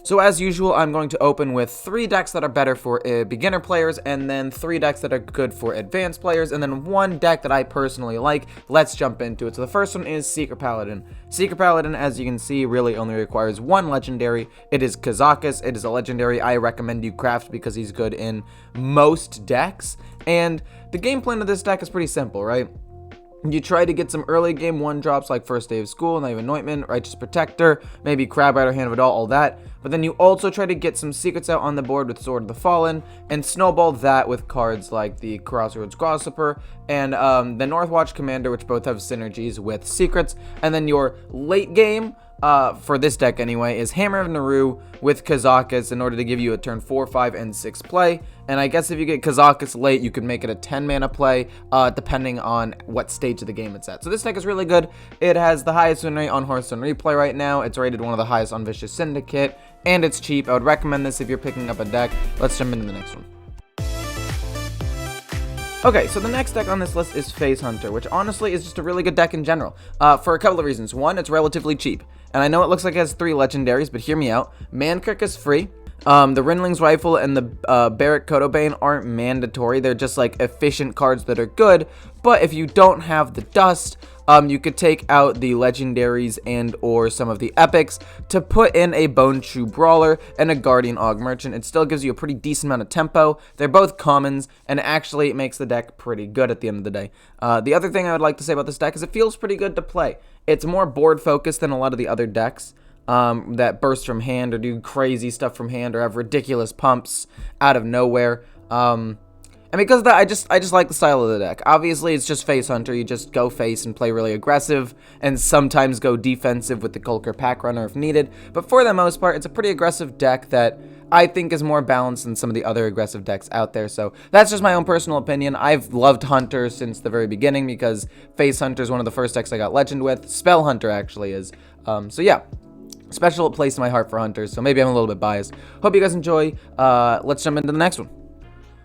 So as usual, I'm going to open with 3 decks that are better for beginner players, and then 3 decks that are good for advanced players, and then 1 deck that I personally like. Let's jump into it. So the first one is Secret Paladin. Secret Paladin, as you can see, really only requires 1 legendary. It is HsReplay. It is a legendary I recommend you craft because he's good in most decks. And the game plan of this deck is pretty simple, right? You try to get some early game 1-drops like First Day of School, Knight of Anointment, Righteous Protector, maybe Crab Rider, Hand of Adult, all that. But then you also try to get some secrets out on the board with Sword of the Fallen, and snowball that with cards like the Crossroads Gossiper and the Northwatch Commander, which both have synergies with secrets. And then your late game, for this deck anyway, is Hammer of Naru with HsReplay in order to give you a turn 4, 5, and 6 play. And I guess if you get HsReplay late, you can make it a 10 mana play, depending on what stage of the game it's at. So this deck is really good. It has the highest win rate on Hearthstone Replay right now. It's rated one of the highest on Vicious Syndicate, and it's cheap. I would recommend this if you're picking up a deck. Let's jump into the next one. Okay, so the next deck on this list is Phase Hunter, which honestly is just a really good deck in general, for a couple of reasons. One, it's relatively cheap, and I know it looks like it has 3 legendaries, but hear me out. Mankirk is free. The Rinling's Rifle and the Barrett Kotobane aren't mandatory. They're just like efficient cards that are good, but if you don't have the dust, you could take out the legendaries and or some of the epics to put in a Bone Chew Brawler and a Guardian Og Merchant. It still gives you a pretty decent amount of tempo. They're both commons, and actually it makes the deck pretty good at the end of the day. The other thing I would like to say about this deck is it feels pretty good to play. It's more board focused than a lot of the other decks that burst from hand or do crazy stuff from hand or have ridiculous pumps out of nowhere. And because of that, I just like the style of the deck. Obviously, it's just Face Hunter. You just go face and play really aggressive, and sometimes go defensive with the Kulker Pack Runner if needed. But for the most part, it's a pretty aggressive deck that I think is more balanced than some of the other aggressive decks out there. So that's just my own personal opinion. I've loved Hunter since the very beginning because Face Hunter is one of the first decks I got Legend with. Spell Hunter actually is. So yeah. Special place in my heart for Hunters, so maybe I'm a little bit biased. Hope you guys enjoy. Let's jump into the next one.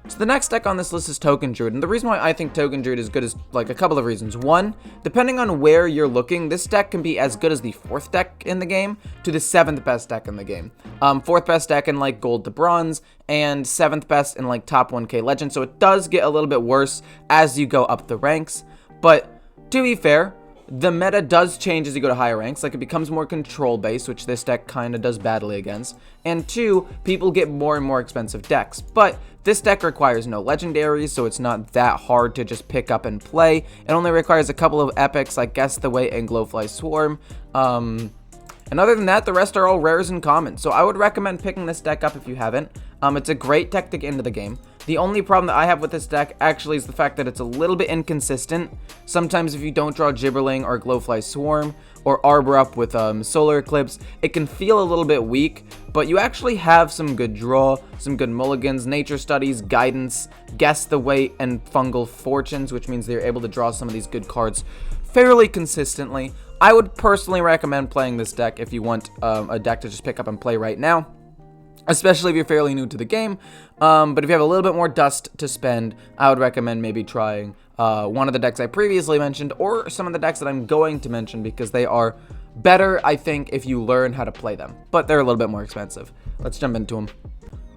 So the next deck on this list is Token Druid, and the reason why I think Token Druid is good is like a couple of reasons. One, depending on where you're looking, this deck can be as good as the 4th deck in the game to the 7th best deck in the game. 4th best deck in like Gold to Bronze, and 7th best in like top 1k Legend, so it does get a little bit worse as you go up the ranks. But to be fair, the meta does change as you go to higher ranks, like it becomes more control-based, which this deck kind of does badly against. And 2, people get more and more expensive decks. But this deck requires no legendaries, so it's not that hard to just pick up and play. It only requires a couple of epics like Guess the Weight and Glowfly Swarm. And other than that, the rest are all rares and commons. So I would recommend picking this deck up if you haven't. It's a great deck to get into the game. The only problem that I have with this deck actually is the fact that it's a little bit inconsistent. Sometimes if you don't draw Gibberling or Glowfly Swarm or Arbor Up with Solar Eclipse, it can feel a little bit weak, but you actually have some good draw, some good mulligans, Nature Studies, Guidance, Guess the Weight, and Fungal Fortunes, which means they're able to draw some of these good cards fairly consistently. I would personally recommend playing this deck if you want a deck to just pick up and play right now, especially if you're fairly new to the game. But if you have a little bit more dust to spend, I would recommend maybe trying one of the decks I previously mentioned or some of the decks that I'm going to mention because they are better, I think, if you learn how to play them. But they're a little bit more expensive. Let's jump into them.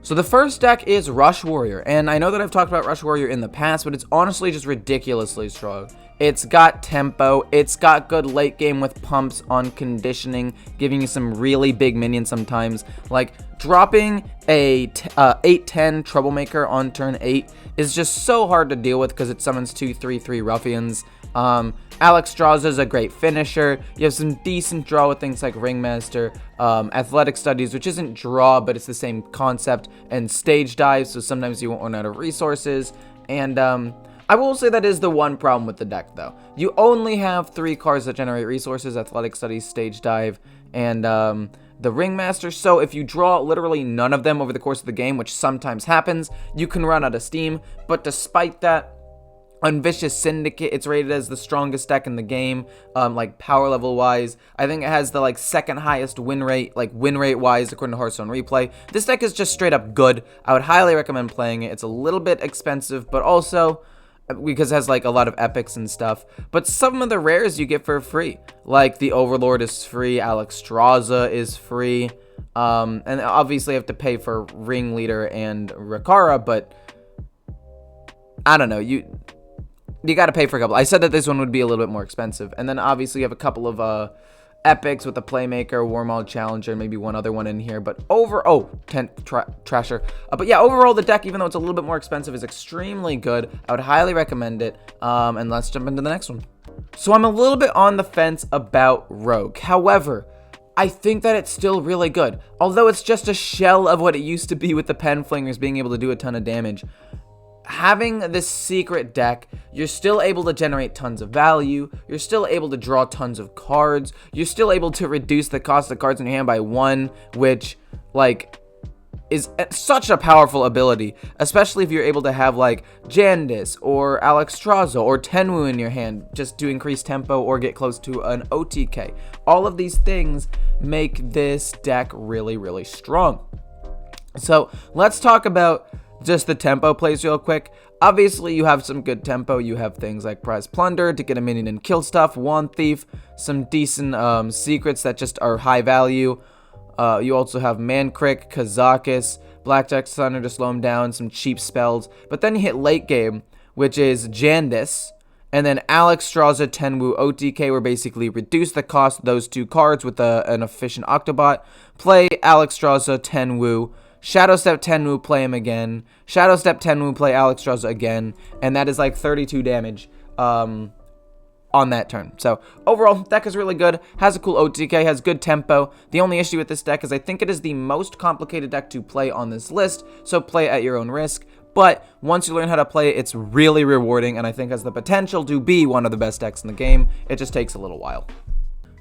So the first deck is Rush Warrior, and I know that I've talked about Rush Warrior in the past, but it's honestly just ridiculously strong. It's got tempo, it's got good late game with pumps on conditioning, giving you some really big minions sometimes. Like, dropping a 8-10 Troublemaker on turn 8 is just so hard to deal with because it summons 2 3/3 Ruffians. Alex Draws is a great finisher. You have some decent draw with things like Ringmaster, Athletic Studies, which isn't draw, but it's the same concept, and Stage Dive, so sometimes you won't run out of resources. And I will say that is the one problem with the deck, though. You only have 3 cards that generate resources: Athletic Studies, Stage Dive, and the Ringmaster. So if you draw literally none of them over the course of the game, which sometimes happens, you can run out of steam. But despite that, on Vicious Syndicate, it's rated as the strongest deck in the game, like power level wise. I think it has the like second highest win rate, like win rate wise, according to Hearthstone Replay. This deck is just straight up good. I would highly recommend playing it. It's a little bit expensive, but also because it has like a lot of epics and stuff, but some of the rares you get for free, like the Overlord is free, AAECAZICAA is free, and obviously you have to pay for Ringleader and Rikara, but I don't know, you gotta pay for a couple. I said that this one would be a little bit more expensive, and then obviously you have a couple of epics with the Playmaker, Warmaul Challenger, maybe one other one in here, but Trasher. But yeah, overall the deck, even though it's a little bit more expensive, is extremely good. I would highly recommend it, and let's jump into the next one. So I'm a little bit on the fence about Rogue. However, I think that it's still really good. Although it's just a shell of what it used to be with the Pen Flingers being able to do a ton of damage. Having this secret deck, you're still able to generate tons of value, you're still able to draw tons of cards, you're still able to reduce the cost of cards in your hand by 1, which, like, is such a powerful ability, especially if you're able to have, like, Jandis, or AAECAZICAA, or Tenwu in your hand, just to increase tempo or get close to an OTK. All of these things make this deck really, really strong. So, let's talk about just the tempo plays real quick. Obviously, you have some good tempo. You have things like Prize Plunder to get a minion and kill stuff, Wand Thief, some decent secrets that just are high value. You also have Mankrik, Kazakus, Blackjack Thunder to slow him down, some cheap spells. But then you hit late game, which is Jandis, and then AAECAZICAA, Tenwu, OTK, where basically reduce the cost of those 2 cards with an efficient Octobot. Play AAECAZICAA, Tenwu, Shadow Step Tenwu, play him again. Shadow Step Tenwu, play AAECAZICAA again. And that is like 32 damage on that turn. So overall, deck is really good. Has a cool OTK, has good tempo. The only issue with this deck is I think it is the most complicated deck to play on this list. So play it at your own risk. But once you learn how to play it, it's really rewarding. And I think has the potential to be one of the best decks in the game. It just takes a little while.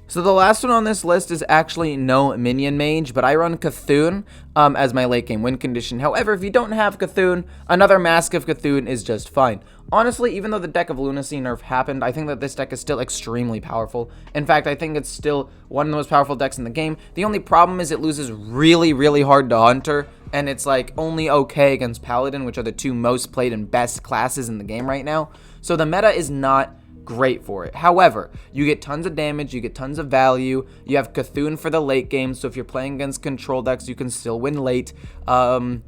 So the last one on this list is actually no Minion Mage, but I run Cthulhu as my late game win condition. However, if you don't have Cthulhu, another Mask of Cthulhu is just fine. Honestly, even though the deck of Lunacy nerf happened, I think that this deck is still extremely powerful. In fact, I think it's still one of the most powerful decks in the game. The only problem is it loses really, really hard to Hunter, and it's like only okay against Paladin, which are the 2 most played and best classes in the game right now. So the meta is not great for it. However, you get tons of damage, you get tons of value, you have Cthulhu for the late game, so if you're playing against control decks, you can still win late. And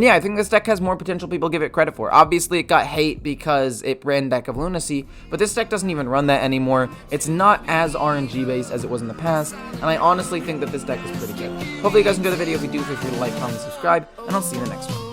yeah, I think this deck has more potential people give it credit for. Obviously, it got hate because it ran Deck of Lunacy, but this deck doesn't even run that anymore. It's not as RNG based as it was in the past, and I honestly think that this deck is pretty good. Hopefully you guys enjoyed the video. If you do, feel free to like, comment, subscribe, and I'll see you in the next one.